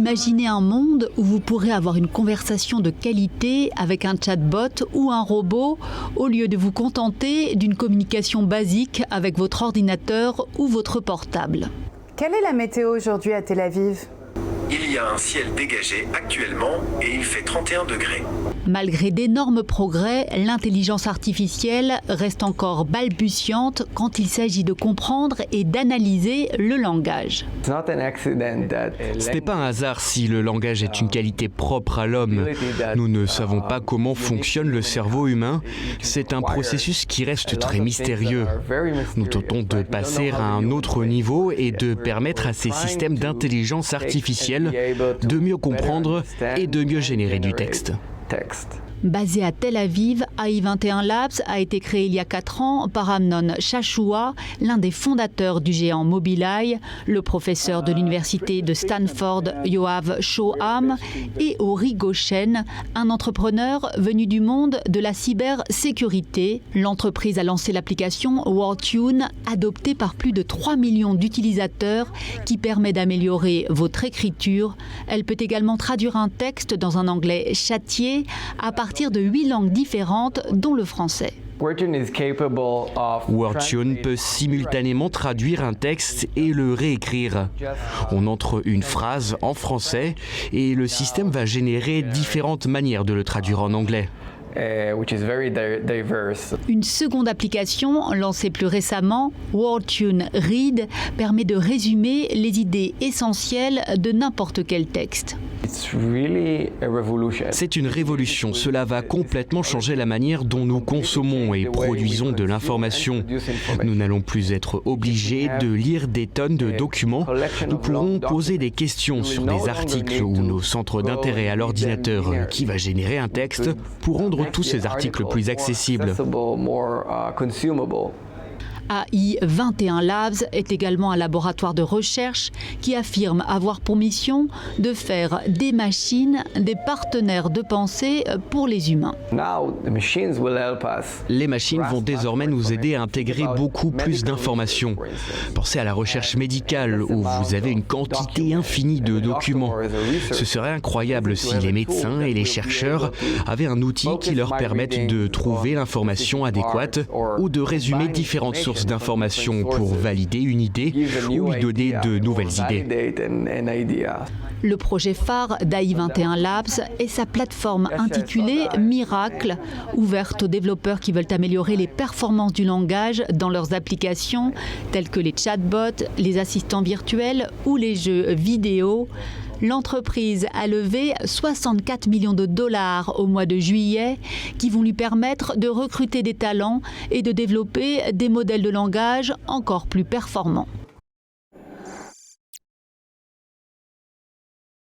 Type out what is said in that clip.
Imaginez un monde où vous pourrez avoir une conversation de qualité avec un chatbot ou un robot au lieu de vous contenter d'une communication basique avec votre ordinateur ou votre portable. Quelle est la météo aujourd'hui à Tel Aviv ? Il y a un ciel dégagé actuellement et il fait 31 degrés. Malgré d'énormes progrès, l'intelligence artificielle reste encore balbutiante quand il s'agit de comprendre et d'analyser le langage. Ce n'est pas un hasard si le langage est une qualité propre à l'homme. Nous ne savons pas comment fonctionne le cerveau humain. C'est un processus qui reste très mystérieux. Nous tentons de passer à un autre niveau et de permettre à ces systèmes d'intelligence artificielle de mieux comprendre et de mieux générer du texte. Basé à Tel Aviv, AI21 Labs a été créé il y a 4 ans par Amnon Shashua, l'un des fondateurs du géant Mobileye, le professeur de l'université de Stanford Yoav Shoham et Ori Goshen, un entrepreneur venu du monde de la cybersécurité. L'entreprise a lancé l'application WordTune, adoptée par plus de 3 millions d'utilisateurs, qui permet d'améliorer votre écriture. Elle peut également traduire un texte dans un anglais châtié à partir de 8 langues différentes, dont le français. WordTune peut simultanément traduire un texte et le réécrire. On entre une phrase en français et le système va générer différentes manières de le traduire en anglais. Une seconde application, lancée plus récemment, WordTune Read, permet de résumer les idées essentielles de n'importe quel texte. C'est une révolution. Cela va complètement changer la manière dont nous consommons et produisons de l'information. Nous n'allons plus être obligés de lire des tonnes de documents. Nous pourrons poser des questions sur des articles ou nos centres d'intérêt à l'ordinateur qui va générer un texte pour rendre tous ces articles plus accessibles. AI21 Labs est également un laboratoire de recherche qui affirme avoir pour mission de faire des machines des partenaires de pensée pour les humains. Les machines vont désormais nous aider à intégrer beaucoup plus d'informations. Pensez à la recherche médicale où vous avez une quantité infinie de documents. Ce serait incroyable si les médecins et les chercheurs avaient un outil qui leur permette de trouver l'information adéquate ou de résumer différentes sources d'informations pour valider une idée ou lui donner de nouvelles idées. Le projet phare d'AI21 Labs est sa plateforme intitulée Miracle, ouverte aux développeurs qui veulent améliorer les performances du langage dans leurs applications, telles que les chatbots, les assistants virtuels ou les jeux vidéo. L'entreprise a levé 64 millions de dollars au mois de juillet qui vont lui permettre de recruter des talents et de développer des modèles de langage encore plus performants.